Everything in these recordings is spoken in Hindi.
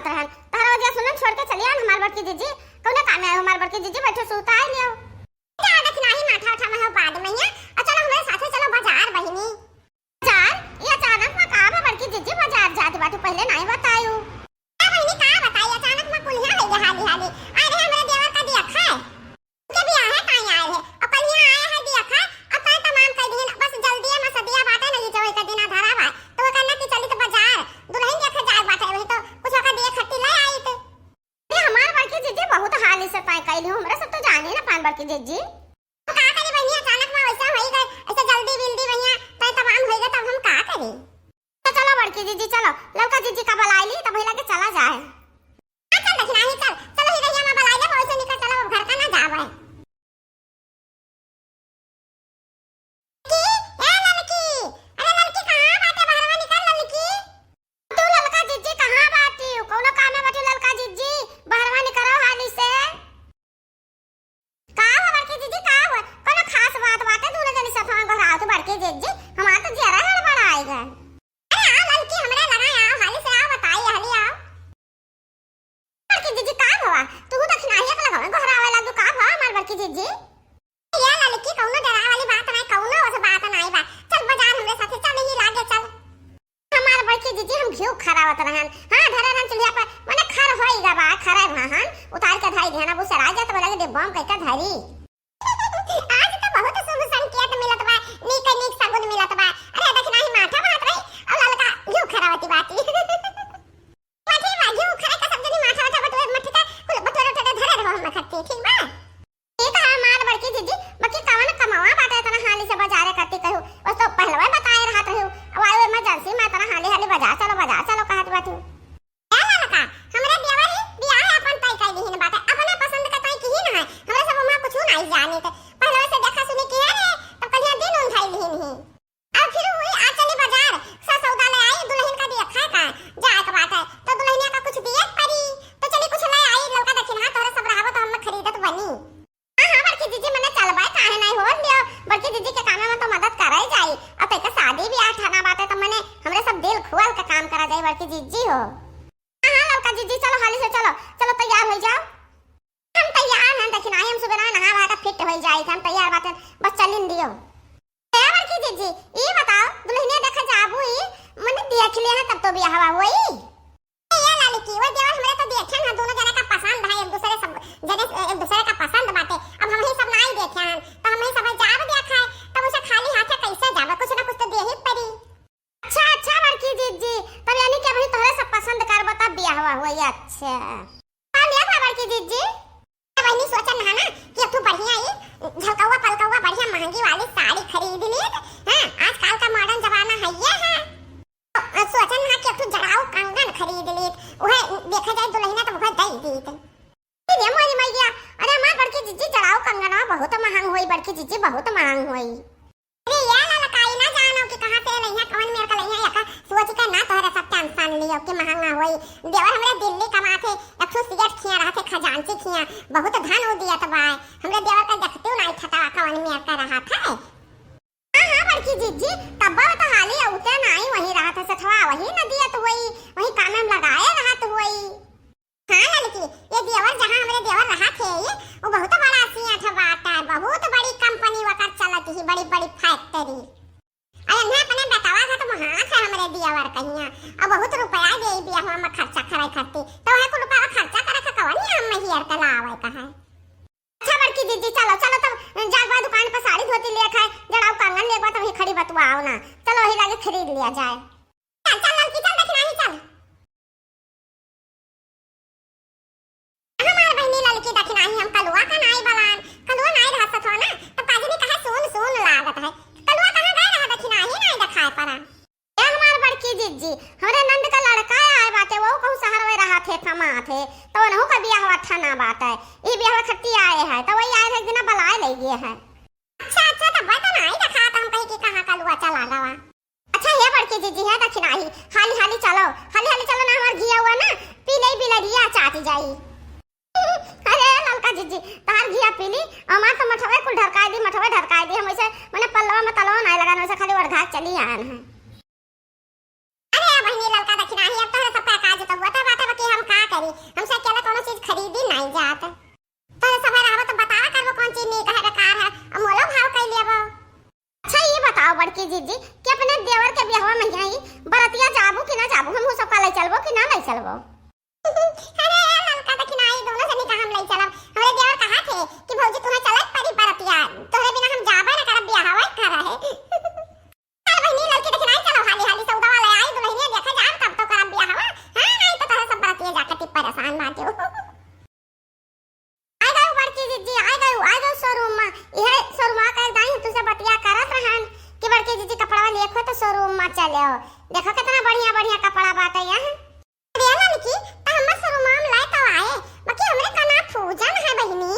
रहन तारा वजह सुनन छोड़ के चलिया हमार बड़की जीजी कौन काम है हमार बड़की जीजी बैठे सुता है लियो क्या देख नहीं माथा उठा में बाद में या चलो हमारे साथे चलो बाजार बहिनी बाजार ये अचानक में का बा बड़की जीजी बाजार जात बाटू पहले नहीं बतायो क्या बहिनी का बताई अचानक में कुलिया है हाली हाली अरे हमरे देवर का दिया खाए के भी आए काई आए है और कलिया आए है दिया खाए अब तो तमाम कर दिए बस जल्दी में सदिया बाटे नहीं चोई का दिन धरा बा तो करना कि चली तो बाजार दुल्हन देखे जाए बाटे वही तो कुछ का दिए खट्टी ले आई थे ये हमार बड़की जीजी बहुत हाली से पाई कैली हमरा सब तो जाने ना पान बड़की जीजी तो का करी बहिनी अचानक में वैसा होई गए ऐसे जल्दी बिल्दी भैया तो तमाम होई गए तब हम का करी तो चलो बड़की जीजी चलो लड़का जीजी का बुलाई ली तब भैया के चला जाए चल देखना ही चल चलो ही रहिया में बुलाई ले वैसे निकल चलो घर का ना जावे बम कैका धरी आज तो बहुत शुभ संकेत मिलत बा नीक नीक सगुन मिलत बा अरे देखना ही माथा बात रही और ललका घिउ खरावती बाती माथे बा घिउ खरा का सब जनी माथा उठा बटुए मठका कुल बटुए टटे धरे रहो हम खट्टी ठीक बा ये तो माल बड़की जीजी बाकी कवन कमावा बाटे तना हाली से बाजारे करती कहू बस तो पहलवा बताए रहत रहू अब आयो इमरजेंसी में तना हाली हाली बाजार चलो कहत बाटू ए ललका हमरे देवर बियाह अपन तय कर दीहिन बाटे अपने पसंद का तय की ना हमरा सब मां कुछ नहीं जाने थे पहले से देखा सुनी के रे तो कलिया दिन उन खाई लीन ही अब फिर हुई आ चली बाजार सौदा ले आई दुल्हन का दिया खाए का जाए का बात है तो दुल्हनिया का कुछ दिए परी तो चली कुछ ले आई लड़का देखिन हां तोरे सब रहबो तो हम खरीदत बनी हां बड़की जीजी मने चलबाई काहे नहीं होन दियो बड़की जीजी के काम में तो मदद कराई जाई अब एक शादी ब्याह ठाना बात है तो मने हमरे सब दिल खुआल का काम करा जाई बड़की जीजी हो हां लड़का जीजी चलो हाली से चलो तैयार हो जाओ हम तैयार हैं देखिन आई हम सुबह नहा रहा फिट हो जाए हम तैयार बात बस चलिन दियो तैयार की जीजी ये बताओ दुल्हनिया देखा जाबू ही मने देख ले है तब तो बियाह हुआ वही ये लाली की वो देवर हमरे तो देखे ना दोनों जने का पसंद है एक दूसरे सब जने एक दूसरे का पसंद बाटे अब हम ही सब नहीं देखे हैं तो हम ही सब जाब देखा है तब उसे खाली हाथे कैसे जाबे कुछ ना कुछ तो दे ही पड़ी अच्छा बड़की जीजी तब यानी कि अभी तोरे सब पसंद करबो तब बियाह हुआ ये अच्छा बड़की जीजी बहनी सोचन ना कि अब तू बढ़िया ही झलकावा पलकावा बढ़िया महंगी वाली साड़ी खरीद ली हां आजकल का मॉडर्न जमाना है ये है सोचन ना कि अब तू जड़ाऊ कंगन खरीद ली ओहे देखा जाए दुल्हनिया तो बहुत दई दी ये मोरी मैया अरे मां बड़की जीजी जड़ाऊ कंगन बहुत महंग होई बड़की जीजी बहुत महंग होई अरे ये ला लकाई ना जानो कि कहां से लइहा कौन मेर का लइहा या सोच के ना तोहरा सब टेंशन लियो कि महंगा होई देवर हमरे दिल्ली कमाथे एकठो सिगरेट खिया रहथे खजांची खिया बहुत धन हो दिया तबा हमरे देवर का देखते नहीं थता कौन मेर का रहा था हां बड़की जीजी तब तो हाली उते नहीं वही रहा था सथवा वही नदिया तो वही काम में लगाए रहा तो वही हां लड़की ये देवर जहां हमरे देवर रहा थे वो बहुत बड़ा सिया था बाटा बहुत बड़ी कंपनी वकर चलती ही बड़ी फैक्ट्री अरे मैं अपने बतावा था तो वहां से हमरे दियावर कहिया अब बहुत रुपया दे दिया हम खर्चा कराई करती तो है को रुपया खर्चा करे का कवनी हम हियर का लावे कहा अच्छा बड़की दीदी चलो तब जागवा दुकान पर साड़ी धोती ले खाए जड़ाऊ कंगन लेबा तो ही खड़ी बतवाओ ना चलो ही लागे खरीद लिया जाए चल लड़की चल देखना ही चल हमार बहनी लड़की देखना ही हम कलुआ का नाई बलान कलुआ नाई रहा सथवा ना तो पाजी ने कहा सुन लागत है कलुआ कहां गए रहा देखना ही नहीं दिखाए पड़ा ये हमार बड़की जीजी हमरे नंद का लड़का आए बाटे वो कहू शहर में रहा थे कमा थे तो नहु का बियाह हुआ था ना बात है ये बियाह खट्टी आए है तो वही आए थे दिन बुलाए ले गए है अच्छा तो बता नहीं दिखा तो हम कहीं कि कहां कलुआ चला गवा अच्छा ये बड़की जीजी है दक्षिणा ही हाली चलो ना हमार घिया हुआ ना पी ले रिया चाटी जाई अरे ललका जीजी तार घिया पीली हमार तो मठवे कुल ढरकाई दी हम ऐसे माने पल्लवा में तलवा नहीं लगाने से खाली और घाट चली आन है अरे बहनी ललका दक्षिणा ही अब तो सब का काज तो हुआ था बात है कि हम का रहे कि भौजी तुम्हें चलत परी बरतिया तोहरे बिना हम जाबा ना करब बियाहवा करा है चल बहनी लड़की देखना चलो हाली हाली सौदा वाला आई दुल्हनिया देखा जाए तब तो करब बियाहवा हां नहीं तो तोहरा सब बरतिया जाके ती परेशान बाटे आ गए बड़की जीजी आ गए शोरूम में यह शोरूम का दाई तुसे बतिया करत रहन कि बड़की जीजी कपड़ा लेखो तो शोरूम में चले हो देखो कितना बढ़िया बढ़िया कपड़ा बाटे यहाँ अरे लड़की त हमर शोरूम में लाए तो आए बाकी हमरे कना फूजन है बहिनी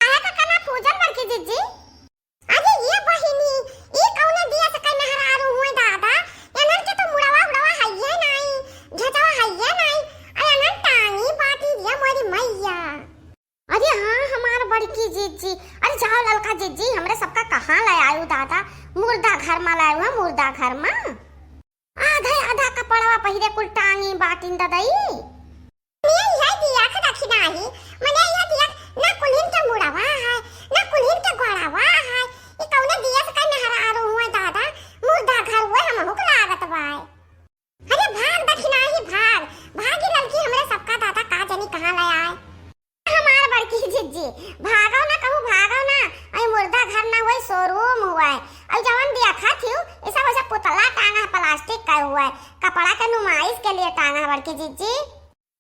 आया का कना फूजन बड़की जीजी अरे ये बहिनी ये कौने दिया से कई मेहरारू हुए दादा यानन के तो मुड़वा उड़वा हइये नहीं झटवा हइये नहीं अयानन टांगी बाटी दिया मोरी मैया अरे हाँ हमार बड़की जीजी अरे जाओ ललका जीजी हमरे सबका कहाँ ले आयु दादा मुर्दा घर में लाए हुआ मुर्दा घर में आधा कपड़वा पहिरे कुल टांगी बाटिन ददई ये दिया का दखिना ही मने ये दिया ना कुलिन के मुड़वा है ना कुलिन के गोड़वा है ये कौने दिया से कई नहरारू हुए दादा मुर्दा घर हुए हम हुक लागत बाय अरे भाग दखिना ही भागी लड़की हमरे सबका दादा का जनी कहां ले आए हमार बड़की जीजी भागो ना कहूं भागो ना आई मुर्दा घर ना वही शोरूम हुआ है और जवन देखा थी ऐसा वैसा पुतला टांगा प्लास्टिक का हुआ है कपड़ा के नुमाइश के लिए टांगा बड़की जीजी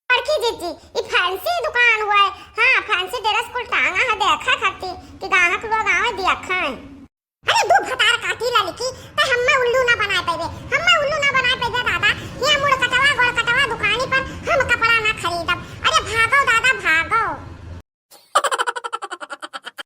ये फैंसी दुकान हुआ है हां फैंसी ड्रेस को टांगा है देखा खाती कि ग्राहक लोग आवे देखा है अरे दो भतार काटी लड़की त हम में उल्लू ना बनाए पावे